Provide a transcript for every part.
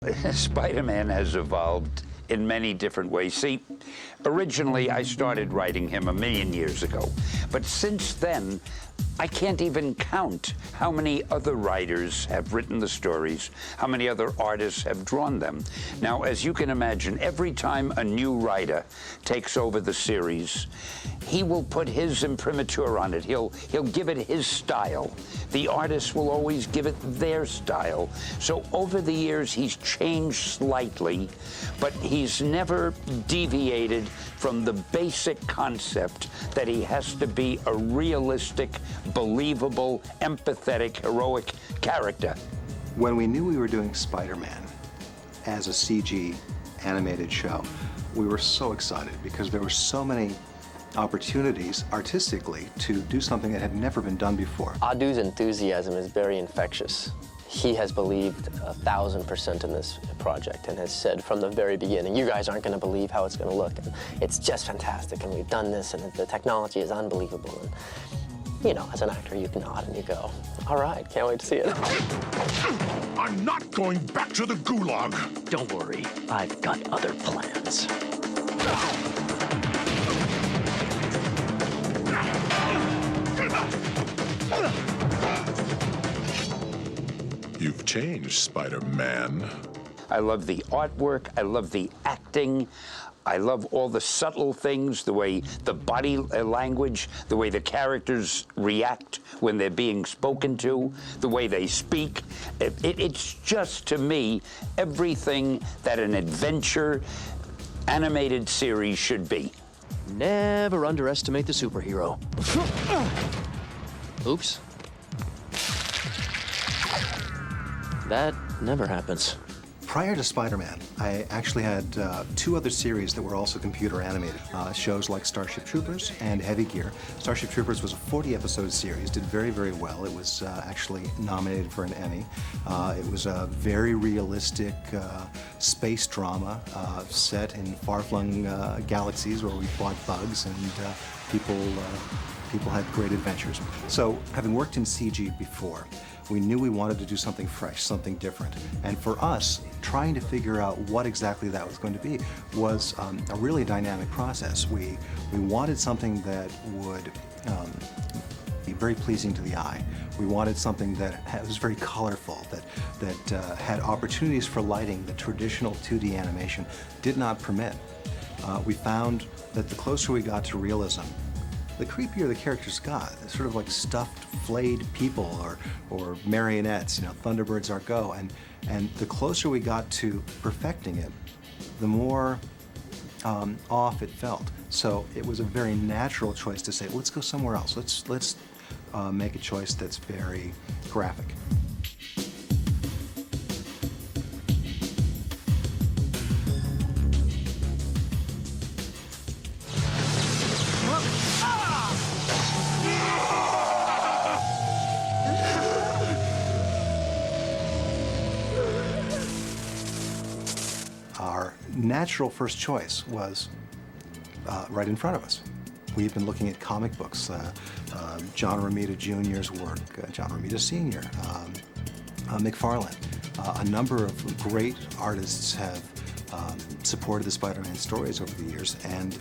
Spider-Man has evolved in many different ways. See, originally I started writing him 1,000,000 years ago, but since then, I can't even count how many other writers have written the stories, how many other artists have drawn them. Now, as you can imagine, every time a new writer takes over the series, he will put his imprimatur on it. He'll give it his style. The artist will always give it their style. So over the years, he's changed slightly, but he's never deviated from the basic concept that he has to be a realistic, believable, empathetic, heroic character. When we knew we were doing Spider-Man as a CG animated show, we were so excited because there were so many opportunities artistically to do something that had never been done before. Adu's enthusiasm is very infectious. He has believed 1,000% in this project and has said from the very beginning, you guys aren't going to believe how it's going to look. And it's just fantastic, and we've done this, and the technology is unbelievable. And, you know, as an actor, you can nod and you go, all right, can't wait to see it. I'm not going back to the gulag. Don't worry, I've got other plans. You've changed, Spider-Man. I love the artwork, I love the acting, I love all the subtle things, the way the body language, the way the characters react when they're being spoken to, the way they speak. It's just, to me, everything that an adventure animated series should be. Never underestimate the superhero. Oops. That never happens. Prior to Spider-Man, I actually had 2 other series that were also computer animated. Shows like Starship Troopers and Heavy Gear. Starship Troopers was a 40-episode series, did very, very well. It was actually nominated for an Emmy. It was a very realistic space drama set in far-flung galaxies where we fought bugs and people had great adventures. So, having worked in CG before, we knew we wanted to do something fresh, something different. And for us, trying to figure out what exactly that was going to be was a really dynamic process. We wanted something that would be very pleasing to the eye. We wanted something that was very colorful, that had opportunities for lighting that traditional 2D animation did not permit. We found that the closer we got to realism, the creepier the characters got. They're sort of like stuffed, flayed people or marionettes, you know, Thunderbirds are go. And the closer we got to perfecting it, the more off it felt. So it was a very natural choice to say, let's go somewhere else. Let's make a choice that's very graphic. Our natural first choice was right in front of us. We've been looking at comic books, John Romita Jr.'s work, John Romita Sr., McFarlane. A number of great artists have supported the Spider-Man stories over the years, and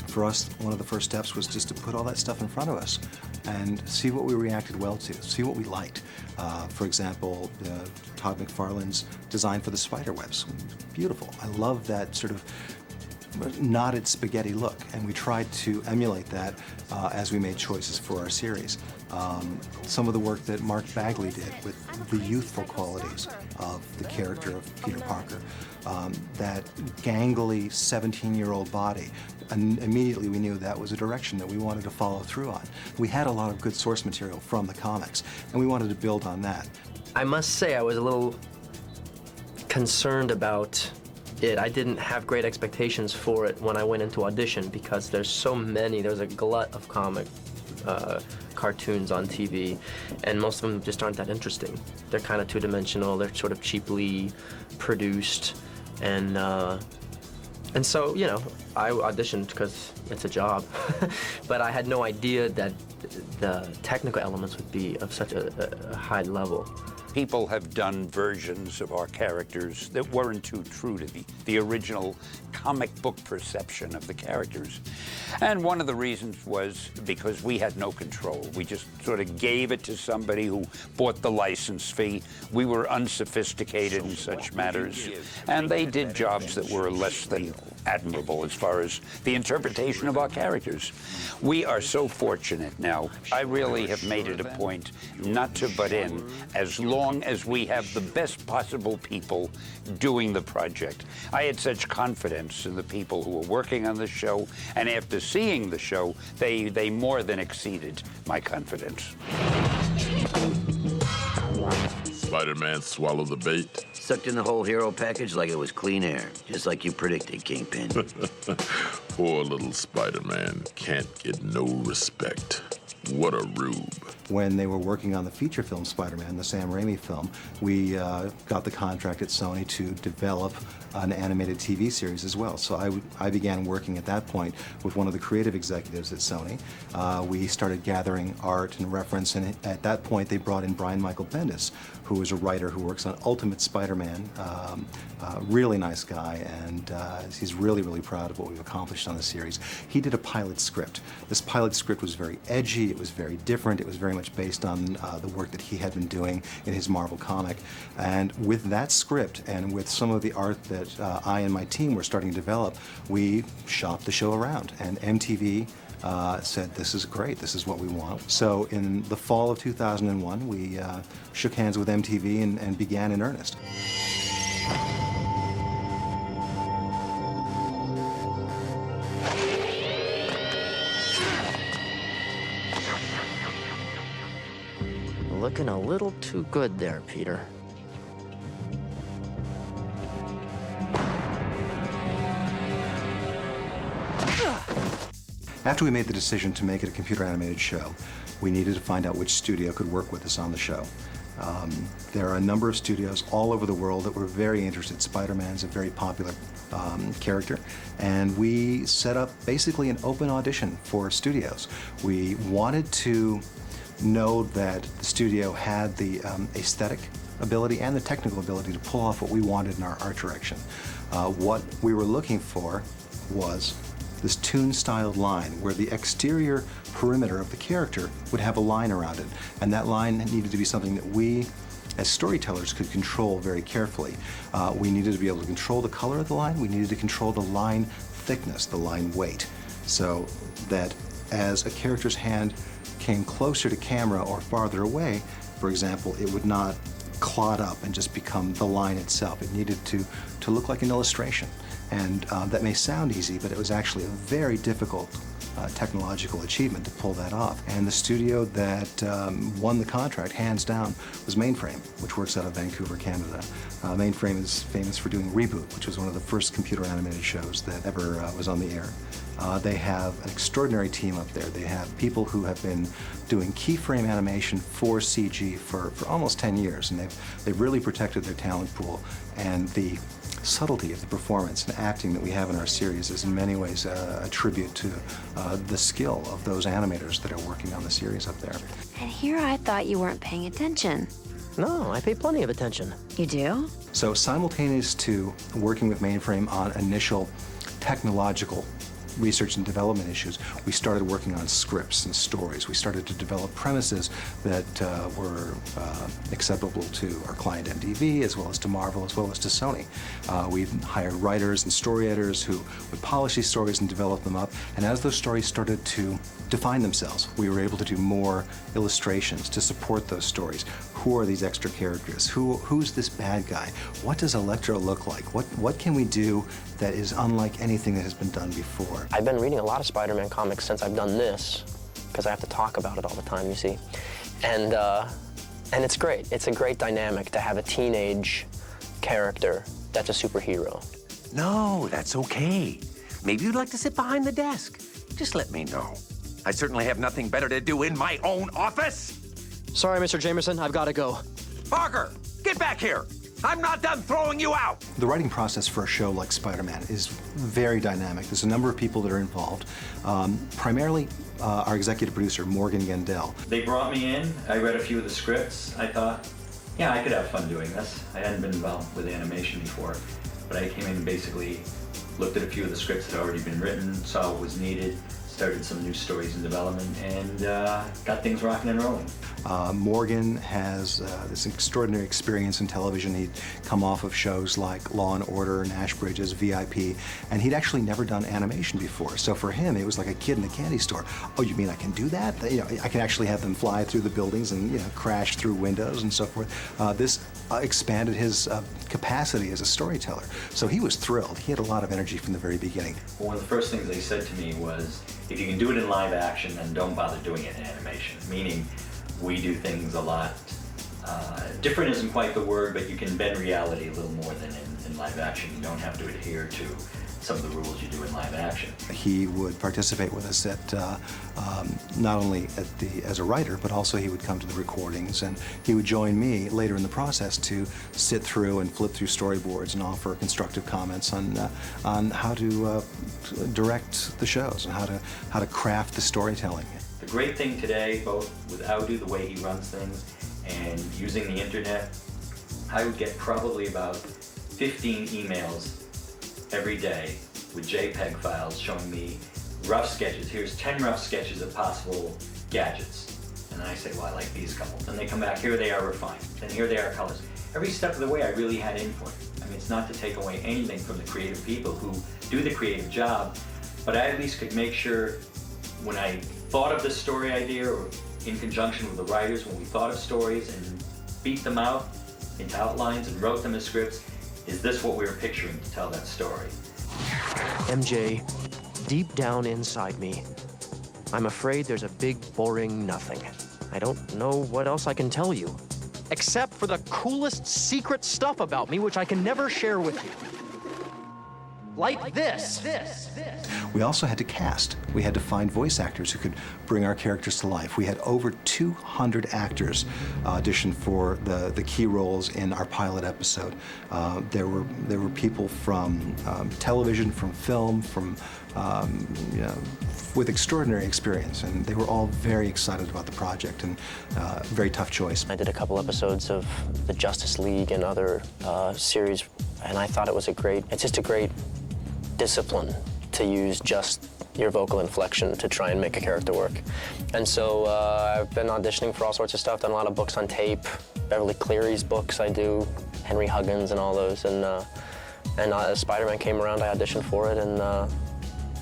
for us, one of the first steps was just to put all that stuff in front of us and see what we reacted well to, see what we liked. For example, Todd McFarlane's design for the spider webs. Beautiful. I love that sort of knotted spaghetti look, and we tried to emulate that as we made choices for our series. Some of the work that Mark Bagley did with the youthful qualities of the character of Peter Parker, that gangly 17-year-old body, and immediately we knew that was a direction that we wanted to follow through on. We had a lot of good source material from the comics, and we wanted to build on that. I must say I was a little concerned about it. I didn't have great expectations for it when I went into audition because there's so many. There's a glut of comic cartoons on TV, and most of them just aren't that interesting. They're kind of two-dimensional. They're sort of cheaply produced, and so, you know, I auditioned because it's a job, but I had no idea that the technical elements would be of such a high level. People have done versions of our characters that weren't too true to the original comic book perception of the characters. And one of the reasons was because we had no control. We just sort of gave it to somebody who bought the license fee. We were unsophisticated in such matters, and they did jobs that were less than admirable as far as the interpretation of our characters. We are so fortunate now. I really have made it a point not to butt in as long as we have the best possible people doing the project. I had such confidence in the people who were working on the show, and after seeing the show, they more than exceeded my confidence. Spider-Man swallowed the bait. Sucked in the whole hero package like it was clean air, just like you predicted, Kingpin. Poor little Spider-Man can't get no respect. What a rube. When they were working on the feature film Spider-Man, the Sam Raimi film, we got the contract at Sony to develop an animated TV series as well. So I began working at that point with one of the creative executives at Sony. We started gathering art and reference, and at that point they brought in Brian Michael Bendis, who is a writer who works on Ultimate Spider-Man. Really nice guy, and he's really, really proud of what we've accomplished on the series. He did a pilot script. This pilot script was very edgy, it was very different, it was very much based on the work that he had been doing in his Marvel comic. And with that script and with some of the art that I and my team were starting to develop, we shopped the show around, and MTV said, this is great, this is what we want. So in the fall of 2001, we shook hands with MTV and began in earnest. Looking a little too good there, Peter. After we made the decision to make it a computer animated show, we needed to find out which studio could work with us on the show. There are a number of studios all over the world that were very interested. Spider-Man's a very popular character, and we set up basically an open audition for studios. We wanted to know that the studio had the aesthetic ability and the technical ability to pull off what we wanted in our art direction. What we were looking for was this toon-styled line where the exterior perimeter of the character would have a line around it, and that line needed to be something that we as storytellers could control very carefully. We needed to be able to control the color of the line, we needed to control the line thickness, the line weight, so that as a character's hand came closer to camera or farther away, for example, it would not clot up and just become the line itself. It needed to look like an illustration. And that may sound easy, but it was actually a very difficult technological achievement to pull that off. And the studio that won the contract, hands down, was Mainframe, which works out of Vancouver, Canada. Mainframe is famous for doing Reboot, which was one of the first computer animated shows that ever was on the air. They have an extraordinary team up there. They have people who have been doing keyframe animation for CG for almost 10 years, and they've really protected their talent pool. And the subtlety of the performance and acting that we have in our series is in many ways a tribute to the skill of those animators that are working on the series up there. And here I thought you weren't paying attention. No, I pay plenty of attention. You do? So simultaneous to working with Mainframe on initial technological research and development issues, we started working on scripts and stories. We started to develop premises that were acceptable to our client MTV, as well as to Marvel, as well as to Sony. We hired writers and story editors who would polish these stories and develop them up. And as those stories started to define themselves, we were able to do more illustrations to support those stories. Who are these extra characters? Who's this bad guy? What does Electro look like? What can we do that is unlike anything that has been done before? I've been reading a lot of Spider-Man comics since I've done this, because I have to talk about it all the time, you see. And it's great. It's a great dynamic to have a teenage character that's a superhero. No, that's okay. Maybe you'd like to sit behind the desk. Just let me know. I certainly have nothing better to do in my own office. Sorry, Mr. Jamerson, I've got to go. Parker, get back here. I'm not done throwing you out. The writing process for a show like Spider-Man is very dynamic. There's a number of people that are involved. Primarily, our executive producer, Morgan Gendel. They brought me in. I read a few of the scripts. I thought, Yeah, I could have fun doing this. I hadn't been involved with animation before, but I came in and basically looked at a few of the scripts that had already been written, saw what was needed, started some new stories in development, and got things rocking and rolling. Morgan has this extraordinary experience in television. He'd come off of shows like Law and Order, Nash Bridges, VIP, and he'd actually never done animation before. So for him, it was like a kid in a candy store. Oh, you mean I can do that? You know, I can actually have them fly through the buildings and, you know, crash through windows and so forth. This expanded his capacity as a storyteller. So he was thrilled. He had a lot of energy from the very beginning. Well, one of the first things they said to me was, if you can do it in live action, then don't bother doing it in animation. Meaning, we do things a lot, different isn't quite the word, but you can bend reality a little more than in live action. You don't have to adhere to some of the rules you do in live action. He would participate with us at not only as a writer, but also he would come to the recordings, and he would join me later in the process to sit through and flip through storyboards and offer constructive comments on how to direct the shows and how to craft the storytelling. The great thing today, both with Audu, the way he runs things, and using the internet, I would get probably about 15 emails every day with JPEG files showing me rough sketches. Here's 10 rough sketches of possible gadgets. And I say, well, I like these couple. And they come back, here they are refined. And here they are colors. Every step of the way, I really had input. I mean, it's not to take away anything from the creative people who do the creative job, but I at least could make sure when I thought of the story idea, or in conjunction with the writers, when we thought of stories and beat them out into outlines and wrote them as scripts, is this what we were picturing to tell that story? MJ, deep down inside me, I'm afraid there's a big, boring nothing. I don't know what else I can tell you, except for the coolest secret stuff about me, which I can never share with you. Like this. We also had to cast. We had to find voice actors who could bring our characters to life. We had over 200 actors audition for the key roles in our pilot episode. There were people from television, from film, from with extraordinary experience, and they were all very excited about the project, and very tough choice. I did a couple episodes of the Justice League and other series, and I thought it's just a great discipline to use just your vocal inflection to try and make a character work. And so I've been auditioning for all sorts of stuff, done a lot of books on tape, Beverly Cleary's books I do, Henry Huggins and all those, and as Spider-Man came around, I auditioned for it and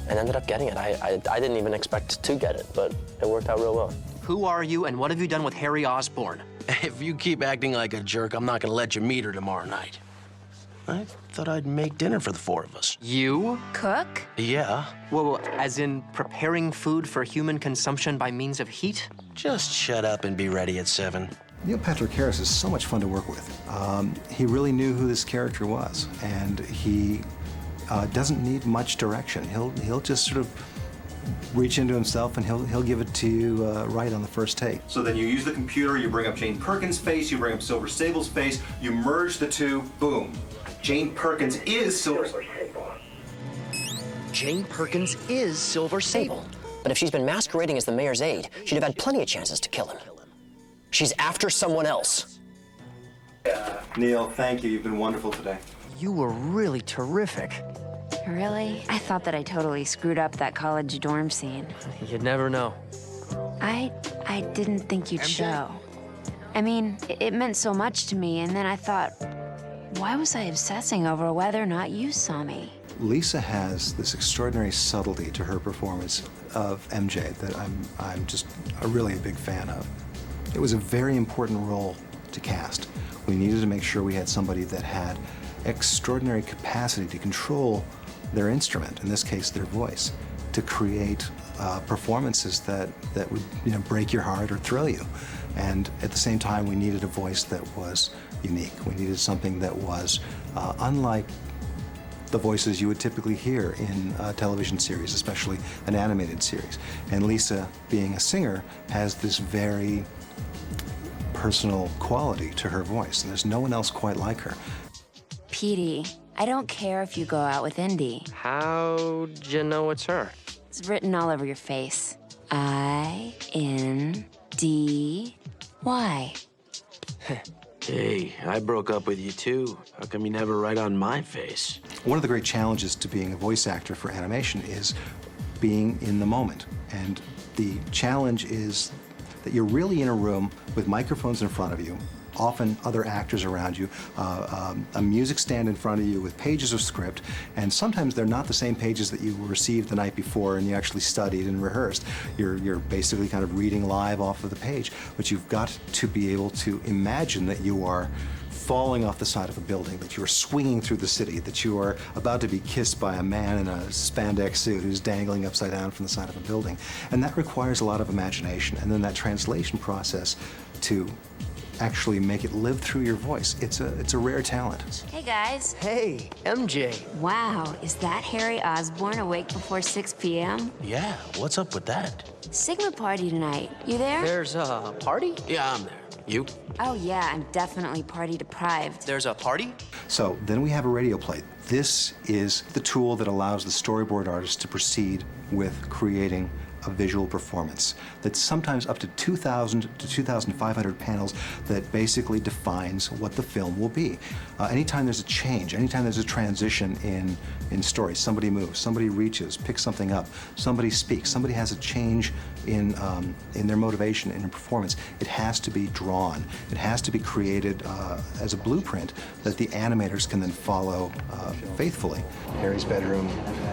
ended up getting it. I didn't even expect to get it, but it worked out real well. Who are you, and what have you done with Harry Osborn? If you keep acting like a jerk, I'm not gonna let you meet her tomorrow night. I thought I'd make dinner for the four of us. You? Cook? Yeah. Well, as in preparing food for human consumption by means of heat? Just shut up and be ready at 7. Neil Patrick Harris is so much fun to work with. He really knew who this character was, and he doesn't need much direction. He'll just sort of reach into himself and he'll give it to you right on the first take. So then you use the computer, you bring up Jane Perkins' face, you bring up Silver Sable's face, you merge the two, boom. Jane Perkins is Silver Sable. Jane Perkins is Silver Sable. But if she's been masquerading as the mayor's aide, she'd have had plenty of chances to kill him. She's after someone else. Neil, thank you. You've been wonderful today. You were really terrific. Really? I thought that I totally screwed up that college dorm scene. You'd never know. I didn't think you'd show. I mean, it meant so much to me, and then I thought, why was I obsessing over whether or not you saw me? Lisa has this extraordinary subtlety to her performance of MJ that I'm just really a big fan of. It was a very important role to cast. We needed to make sure we had somebody that had extraordinary capacity to control their instrument, in this case their voice, to create performances that would break your heart or thrill you. And at the same time, we needed a voice that was unique. We needed something that was unlike the voices you would typically hear in a television series, especially an animated series. And Lisa, being a singer, has this very personal quality to her voice. There's no one else quite like her. Petey, I don't care if you go out with Indy. How'd you know it's her? It's written all over your face. I-N-D-Y. Hey, I broke up with you too. How come you never write on my face? One of the great challenges to being a voice actor for animation is being in the moment. And the challenge is that you're really in a room with microphones in front of you, often other actors around you, a music stand in front of you with pages of script, and sometimes they're not the same pages that you received the night before and you actually studied and rehearsed. You're basically kind of reading live off of the page, but you've got to be able to imagine that you are falling off the side of a building, that you are swinging through the city, that you are about to be kissed by a man in a spandex suit who's dangling upside down from the side of a building. And that requires a lot of imagination. And then that translation process to actually make it live through your voice. It's a rare talent. Hey, guys. Hey, MJ. Wow, is that Harry Osborn awake before 6 p.m.? Yeah, what's up with that? Sigma party tonight. You there? There's a party? Yeah, I'm there. You? Oh, yeah, I'm definitely party deprived. There's a party? So then we have a radio plate. This is the tool that allows the storyboard artist to proceed with creating a visual performance that's sometimes up to 2,000 to 2,500 panels that basically defines what the film will be. Anytime there's a change, anytime there's a transition in story, somebody moves, somebody reaches, picks something up, somebody speaks, somebody has a change in their motivation, in a performance, it has to be drawn. It has to be created as a blueprint that the animators can then follow faithfully. Harry's bedroom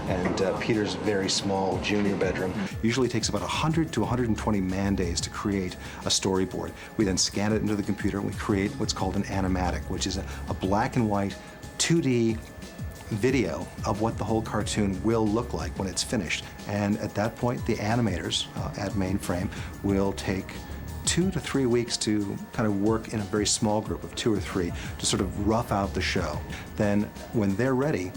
and Peter's very small junior bedroom usually takes about 100 to 120 man days to create a storyboard. We then scan it into the computer and we create what's called an animatic, which is a black and white 2D video of what the whole cartoon will look like when it's finished. And at that point, the animators at Mainframe will take 2 to 3 weeks to kind of work in a very small group of 2 or 3 to sort of rough out the show. Then when they're ready,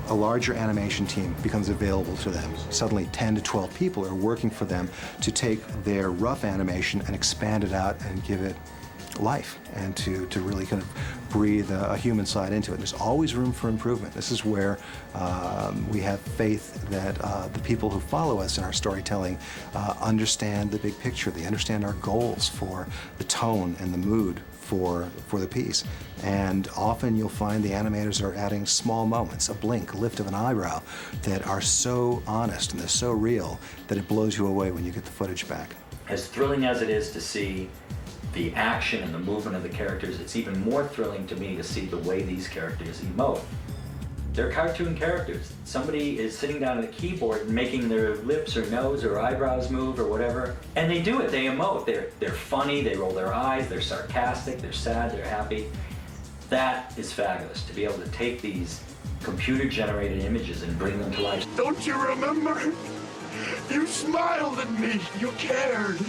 a larger animation team becomes available to them. Suddenly 10 to 12 people are working for them to take their rough animation and expand it out and give it life and to really kind of breathe a human side into it. There's always room for improvement. This is where we have faith that the people who follow us in our storytelling understand the big picture. They understand our goals for the tone and the mood for the piece. And often you'll find the animators are adding small moments, a blink, a lift of an eyebrow, that are so honest and they're so real that it blows you away when you get the footage back. As thrilling as it is to see the action and the movement of the characters, it's even more thrilling to me to see the way these characters emote. They're cartoon characters. Somebody is sitting down at a keyboard and making their lips or nose or eyebrows move or whatever, and they do it, they emote. They're funny, they roll their eyes, they're sarcastic, they're sad, they're happy. That is fabulous, to be able to take these computer-generated images and bring them to life. Don't you remember? You smiled at me, you cared.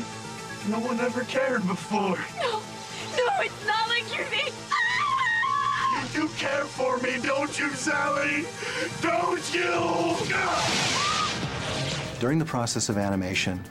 No one ever cared before. No, it's not like you think. You do care for me, don't you, Sally? Don't you? During the process of animation,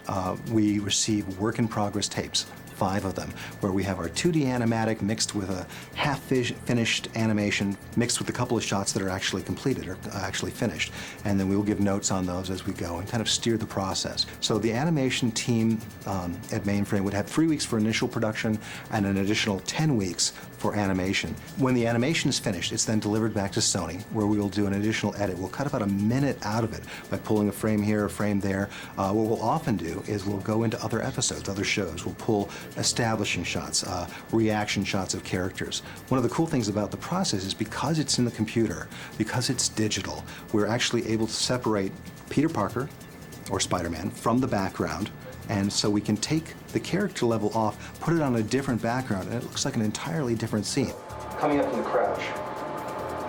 we receive work-in-progress tapes, 5 of them, where we have our 2D animatic mixed with a half-finished animation, mixed with a couple of shots that are actually completed or actually finished. And then we will give notes on those as we go and kind of steer the process. So the animation team at Mainframe would have 3 weeks for initial production and an additional 10 weeks for animation. When the animation is finished, it's then delivered back to Sony, where we will do an additional edit. We'll cut about a minute out of it by pulling a frame here, a frame there. What we'll often do is we'll go into other episodes, other shows. We'll pull establishing shots, reaction shots of characters. One of the cool things about the process is because it's in the computer, because it's digital, we're actually able to separate Peter Parker, or Spider-Man, from the background. And so we can take the character level off, put it on a different background, and it looks like an entirely different scene. Coming up to the crouch,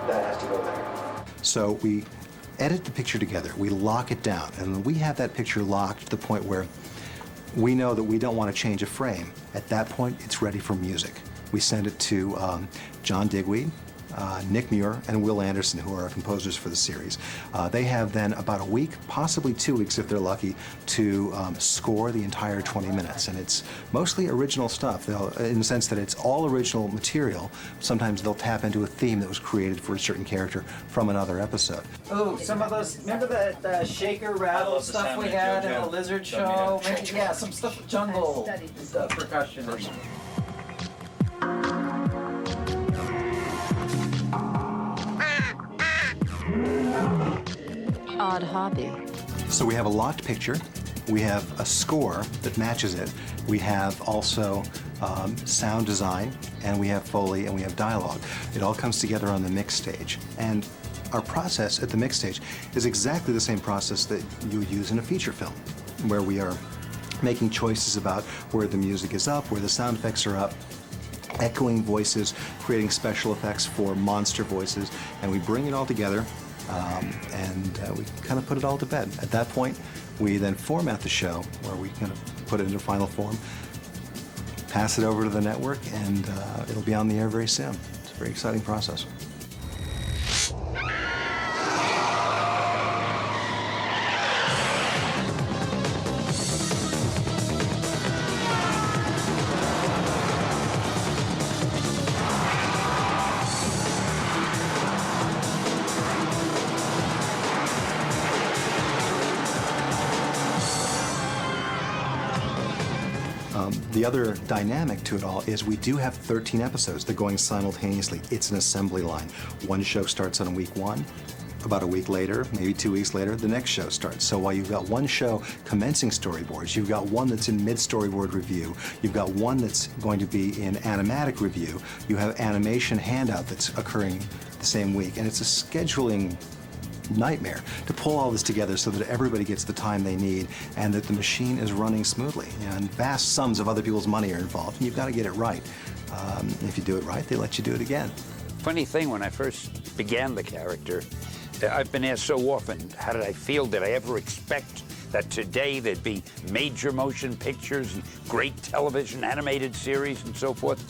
that has to go there. So we edit the picture together, we lock it down, and we have that picture locked to the point where we know that we don't want to change a frame. At that point, it's ready for music. We send it to John Digweed, Nick Muir, and Will Anderson, who are our composers for the series. They have then about a week, possibly 2 weeks if they're lucky, to score the entire 20 minutes. And it's mostly original stuff, in the sense that it's all original material. Sometimes they'll tap into a theme that was created for a certain character from another episode. Oh, some of those, remember that shaker rattle stuff we had in the Lizard show? Maybe, yeah, some stuff with jungle percussion. odd hobby. So we have a locked picture, we have a score that matches it, we have also sound design, and we have Foley, and we have dialogue. It all comes together on the mix stage. And our process at the mix stage is exactly the same process that you would use in a feature film, where we are making choices about where the music is up, where the sound effects are up, echoing voices, creating special effects for monster voices, and we bring it all together and we kind of put it all to bed. At that point, we then format the show, where we kind of put it into final form, pass it over to the network, and it'll be on the air very soon. It's a very exciting process. The other dynamic to it all is we do have 13 episodes. They're going simultaneously. It's an assembly line. One show starts on week 1. About a week later, maybe 2 weeks later, the next show starts. So while you've got one show commencing storyboards, you've got one that's in mid-storyboard review, you've got one that's going to be in animatic review, you have animation handout that's occurring the same week, and it's a scheduling nightmare to pull all this together so that everybody gets the time they need and that the machine is running smoothly. And vast sums of other people's money are involved, and you've got to get it right. If you do it right, they let you do it again. Funny thing, when I first began the character, I've been asked so often, how did I feel? Did I ever expect that today there'd be major motion pictures and great television animated series and so forth?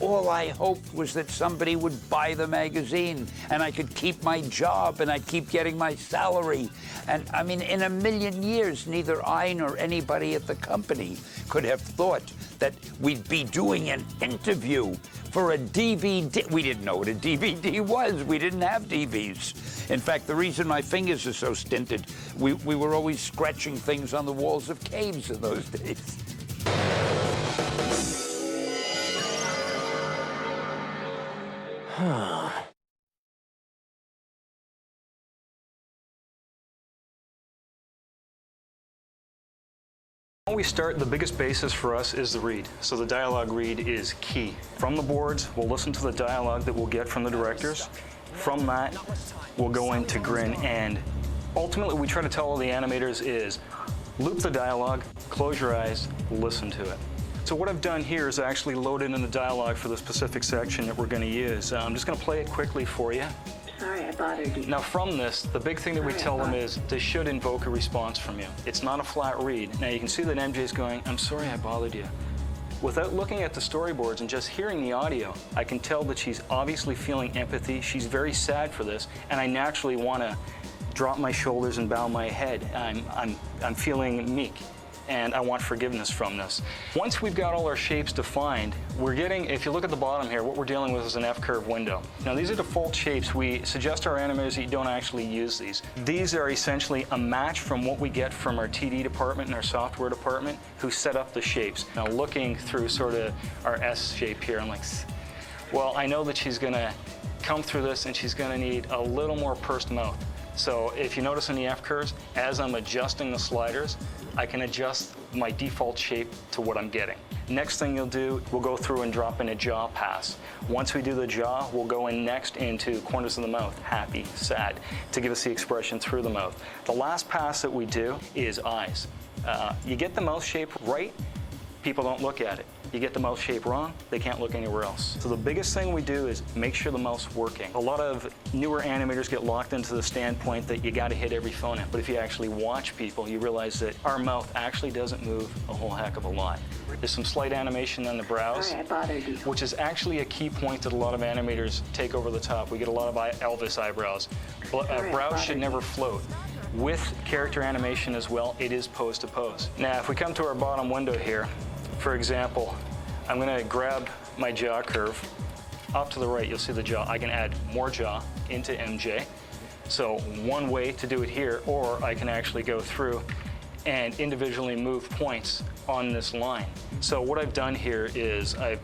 All I hoped was that somebody would buy the magazine and I could keep my job and I'd keep getting my salary. And I mean, in a million years, neither I nor anybody at the company could have thought that we'd be doing an interview for a DVD. We didn't know what a DVD was. We didn't have DVs. In fact, the reason my fingers are so stinted, we were always scratching things on the walls of caves in those days. When we start, the biggest basis for us is the read. So the dialogue read is key. From the boards, we'll listen to the dialogue that we'll get from the directors. From that, we'll go into Grin, and ultimately we try to tell all the animators is loop the dialogue, close your eyes, listen to it. So what I've done here is actually loaded in the dialogue for the specific section that we're going to use. I'm just going to play it quickly for you. Sorry I bothered you. Now from this, the big thing that we tell them is they should invoke a response from you. It's not a flat read. Now you can see that MJ's going, I'm sorry I bothered you. Without looking at the storyboards and just hearing the audio, I can tell that she's obviously feeling empathy. She's very sad for this, and I naturally want to drop my shoulders and bow my head. I'm feeling meek, and I want forgiveness from this. Once we've got all our shapes defined, we're getting, if you look at the bottom here, what we're dealing with is an F-curve window. Now these are default shapes. We suggest to our animators that you don't actually use these. These are essentially a match from what we get from our TD department and our software department who set up the shapes. Now looking through sort of our S shape here, I'm like, well, I know that she's gonna come through this and she's gonna need a little more pursed mouth. So if you notice in the F-curves, as I'm adjusting the sliders, I can adjust my default shape to what I'm getting. Next thing you'll do, we'll go through and drop in a jaw pass. Once we do the jaw, we'll go in next into corners of the mouth, happy, sad, to give us the expression through the mouth. The last pass that we do is eyes. You get the mouth shape right, people don't look at it. You get the mouth shape wrong, they can't look anywhere else. So the biggest thing we do is make sure the mouth's working. A lot of newer animators get locked into the standpoint that you gotta hit every phoneme. But if you actually watch people, you realize that our mouth actually doesn't move a whole heck of a lot. There's some slight animation on the brows, Sorry I bothered you. which is actually a key point that a lot of animators take over the top. We get a lot of Elvis eyebrows. Brows should never float. With character animation as well, it is pose to pose. Now, if we come to our bottom window here, for example, I'm going to grab my jaw curve. Up to the right, you'll see the jaw. I can add more jaw into MJ. So one way to do it here, or I can actually go through and individually move points on this line. So what I've done here is I've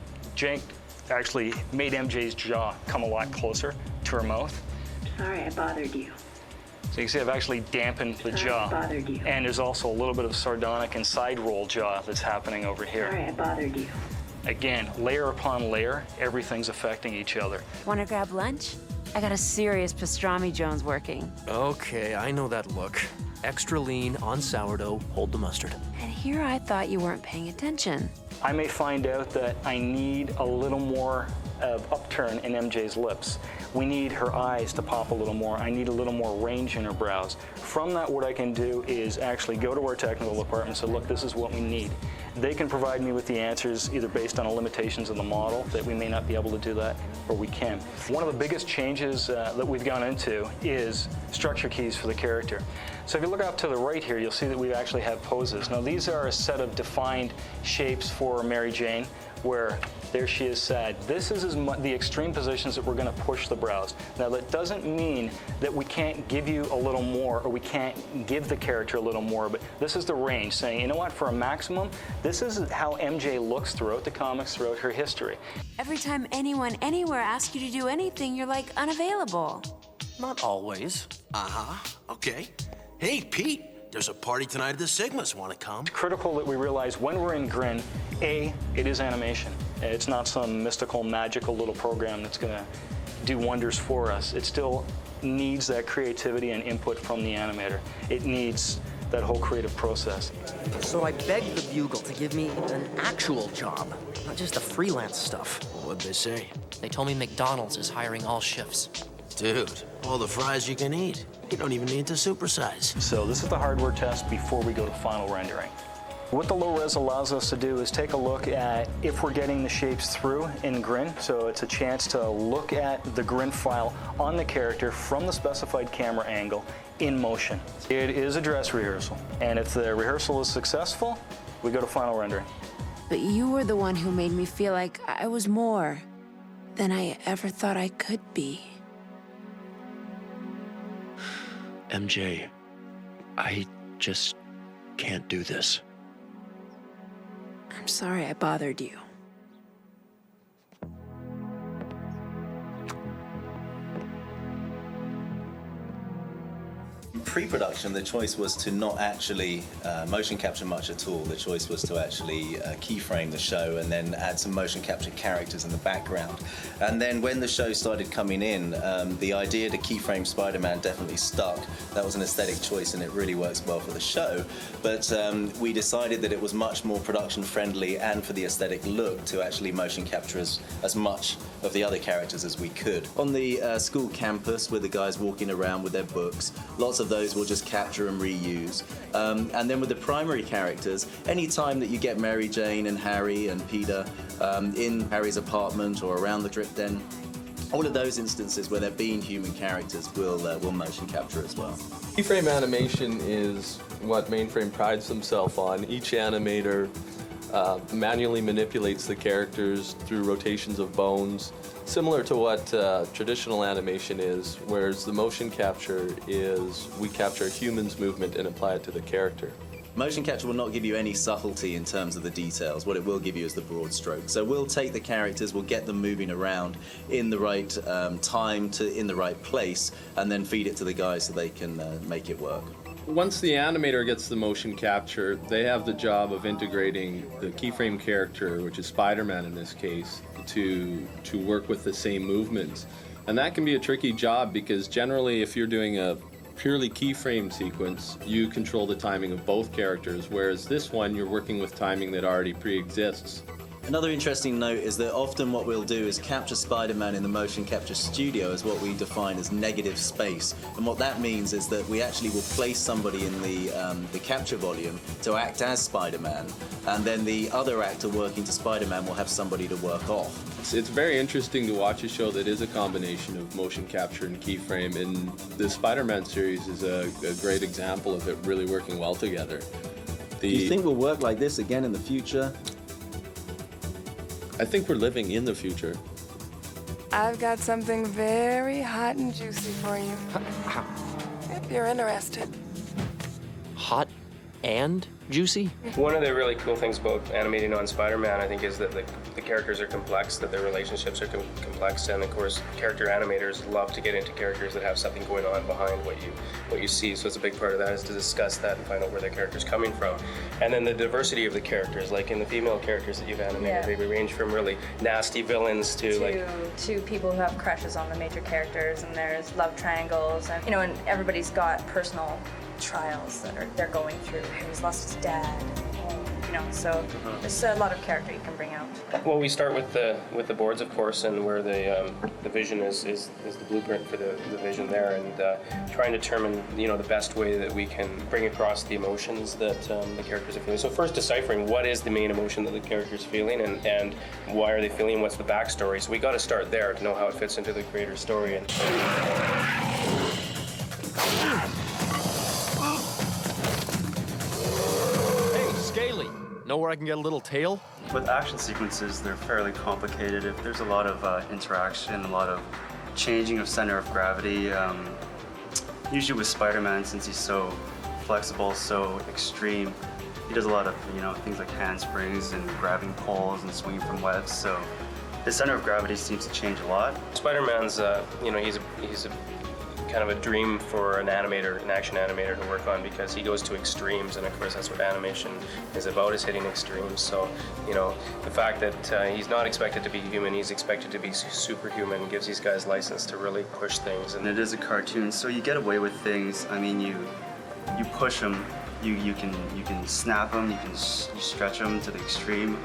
actually made MJ's jaw come a lot closer to her mouth. Sorry I bothered you. So you can see I've actually dampened the jaw. Bothered you. And there's also a little bit of sardonic and side roll jaw that's happening over here. Sorry I bothered you. Again, layer upon layer, everything's affecting each other. Wanna grab lunch? I got a serious pastrami Jones working. Okay, I know that look. Extra lean, on sourdough, hold the mustard. And here I thought you weren't paying attention. I may find out that I need a little more of upturn in MJ's lips. We need her eyes to pop a little more. I need a little more range in her brows. From that, what I can do is actually go to our technical department and say, look, this is what we need. They can provide me with the answers either based on the limitations of the model, that we may not be able to do that, or we can. One of the biggest changes that we've gone into is structure keys for the character. So if you look up to the right here, you'll see that we actually have poses. Now these are a set of defined shapes for Mary Jane, where there she is sad. This is the extreme positions that we're going to push the brows. Now that doesn't mean that we can't give you a little more, or we can't give the character a little more, but this is the range, saying, you know what, for a maximum, this is how MJ looks throughout the comics, throughout her history. Every time anyone anywhere asks you to do anything, you're like unavailable. Not always. Uh-huh, okay. Hey, Pete, there's a party tonight at the Sigmas. Want to come? It's critical that we realize when we're in Grin, A, it is animation. It's not some mystical, magical little program that's going to do wonders for us. It still needs that creativity and input from the animator. It needs that whole creative process. So I begged the Bugle to give me an actual job, not just the freelance stuff. What'd they say? They told me McDonald's is hiring all shifts. Dude, all the fries you can eat. You don't even need to supersize. So this is the hardware test before we go to final rendering. What the low res allows us to do is take a look at if we're getting the shapes through in Grin. So it's a chance to look at the Grin file on the character from the specified camera angle in motion. It is a dress rehearsal, and if the rehearsal is successful, we go to final rendering. But you were the one who made me feel like I was more than I ever thought I could be. MJ, I just can't do this. I'm sorry I bothered you. Pre-production, the choice was to not actually motion capture much at all. The choice was to actually keyframe the show and then add some motion capture characters in the background. And then when the show started coming in, the idea to keyframe Spider-Man definitely stuck. That was an aesthetic choice and it really works well for the show. But we decided that it was much more production friendly and for the aesthetic look to actually motion capture as much of the other characters as we could. On the school campus with the guys walking around with their books, lots of those we'll just capture and reuse. And then with the primary characters, any time that you get Mary Jane and Harry and Peter in Harry's apartment or around the drip den, all of those instances where they're being human characters will motion capture as well. Keyframe animation is what Mainframe prides themselves on. Each animator manually manipulates the characters through rotations of bones, similar to what traditional animation is, whereas the motion capture is we capture a human's movement and apply it to the character. Motion capture will not give you any subtlety in terms of the details. What it will give you is the broad stroke. So we'll take the characters, we'll get them moving around in the right time, in the right place, and then feed it to the guys so they can make it work. Once the animator gets the motion capture, they have the job of integrating the keyframe character, which is Spider-Man in this case, to work with the same movements. And that can be a tricky job because generally if you're doing a purely keyframe sequence, you control the timing of both characters, whereas this one, you're working with timing that already pre-exists. Another interesting note is that often what we'll do is capture Spider-Man in the motion capture studio as what we define as negative space. And what that means is that we actually will place somebody in the capture volume to act as Spider-Man, and then the other actor working to Spider-Man will have somebody to work off. It's very interesting to watch a show that is a combination of motion capture and keyframe, and the Spider-Man series is a great example of it really working well together. Do you think we'll work like this again in the future? I think we're living in the future. I've got something very hot and juicy for you. If you're interested. Hot and juicy? One of the really cool things about animating on Spider-Man, I think, is that the characters are complex, that their relationships are complex, and of course, character animators love to get into characters that have something going on behind what you see. So it's a big part of that is to discuss that and find out where their character's coming from. And then the diversity of the characters, like in the female characters that you've animated, they range from really nasty villains to people who have crushes on the major characters, and there's love triangles, and and everybody's got personal trials that they're going through. Harry's lost his dad, so there's a lot of character you can bring out. Well, we start with the boards, of course, and where the vision is the blueprint for the vision there, and trying to determine the best way that we can bring across the emotions that the characters are feeling. So first, deciphering what is the main emotion that the character's feeling, and why are they feeling? What's the backstory? So we got to start there to know how it fits into the creator's story. And Scaly, know where I can get a little tail? With action sequences, they're fairly complicated. If there's a lot of interaction, a lot of changing of center of gravity. Usually with Spider-Man, since he's so flexible, so extreme, he does a lot of things like handsprings and grabbing poles and swinging from webs. So the center of gravity seems to change a lot. Spider-Man's, he's a kind of a dream for an action animator to work on, because he goes to extremes, and of course that's what animation is about, is hitting extremes. So, the fact that he's not expected to be human, he's expected to be superhuman, gives these guys license to really push things. And it is a cartoon, so you get away with things. I mean, you push them, you can snap them, you stretch them to the extreme.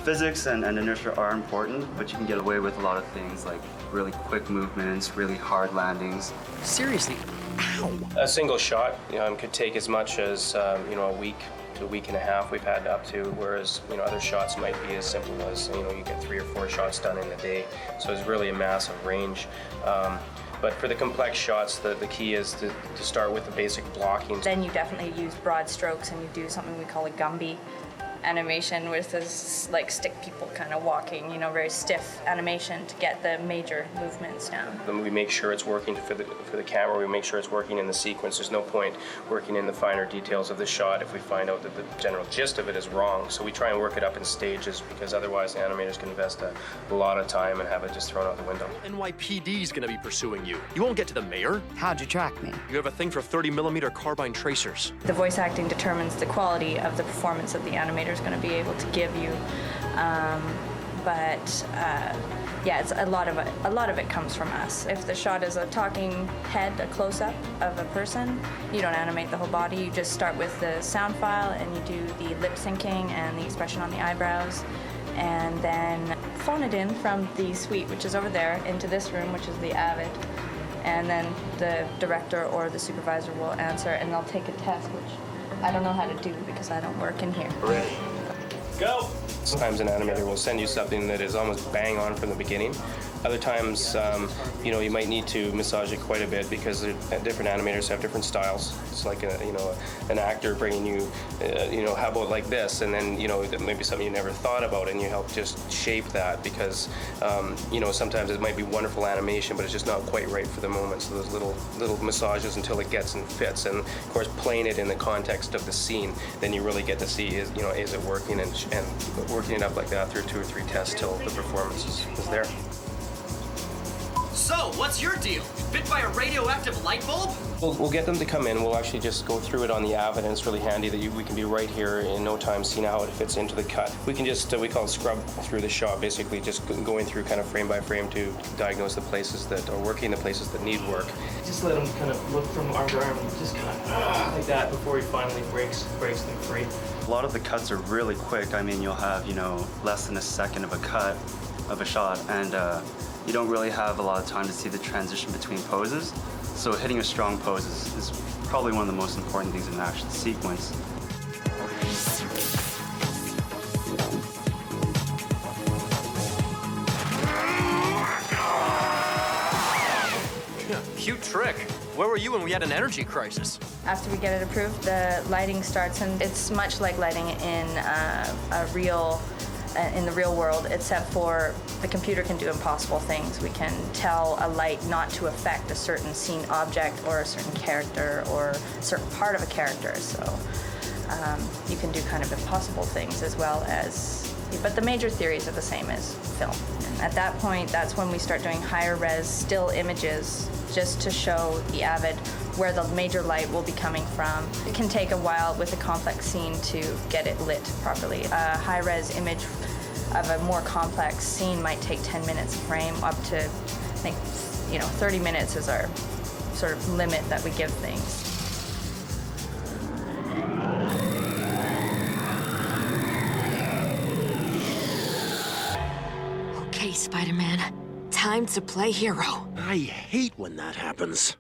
Physics and inertia are important, but you can get away with a lot of things like really quick movements, really hard landings. Seriously, ow! A single shot could take as much as a week to a week and a half. We've had up to, whereas other shots might be as simple as you get 3 or 4 shots done in a day. So it's really a massive range. But for the complex shots, the key is to start with the basic blocking. Then you definitely use broad strokes, and you do something we call a Gumby animation, with this like stick people kind of walking, very stiff animation to get the major movements down. Then we make sure it's working for the camera. We make sure it's working in the sequence. There's no point working in the finer details of the shot if we find out that the general gist of it is wrong. So we try and work it up in stages, because otherwise the animators can invest a lot of time and have it just thrown out the window. NYPD's gonna be pursuing you. You won't get to the mayor. How'd you track me? You have a thing for 30mm carbine tracers. The voice acting determines the quality of the performance that the animator is going to be able to give you, it's a lot of it comes from us. If the shot is a talking head, a close-up of a person, you don't animate the whole body. You just start with the sound file, and you do the lip syncing and the expression on the eyebrows, and then phone it in from the suite, which is over there, into this room, which is the Avid. And then the director or the supervisor will answer, and they'll take a test, which I don't know how to do because I don't work in here. Ready. Go! Sometimes an animator will send you something that is almost bang on from the beginning. Other times, you might need to massage it quite a bit, because different animators have different styles. It's like an actor bringing you, how about like this, and then that may be something you never thought about, and you help just shape that, because sometimes it might be wonderful animation, but it's just not quite right for the moment. So those little massages until it gets and fits, and of course playing it in the context of the scene, then you really get to see is it working, and working it up like that through 2 or 3 tests till the performance is there. So, what's your deal? Bit by a radioactive light bulb? We'll get them to come in. We'll actually just go through it on the Avid, and it's really handy that we can be right here in no time, seeing how it fits into the cut. We can just, we call it scrub through the shot, basically just going through kind of frame by frame to diagnose the places that are working, the places that need work. Just let him kind of look from arm to arm, and just kind of like that before he finally breaks them free. A lot of the cuts are really quick. I mean, you'll have, less than a second of a cut of a shot, and you don't really have a lot of time to see the transition between poses. So hitting a strong pose is probably one of the most important things in an action sequence. Cute trick. Where were you when we had an energy crisis? After we get it approved, the lighting starts, and it's much like lighting in the real world, except for the computer can do impossible things. We can tell a light not to affect a certain scene object or a certain character or a certain part of a character. So You can do kind of impossible things as well as, but the major theories are the same as film. And at that point, that's when we start doing higher res still images just to show the Avid where the major light will be coming from. It can take a while with a complex scene to get it lit properly. A high res image of a more complex scene might take 10 minutes a frame, up to, I think, 30 minutes is our sort of limit that we give things. Okay, Spider-Man. Time to play hero. I hate when that happens.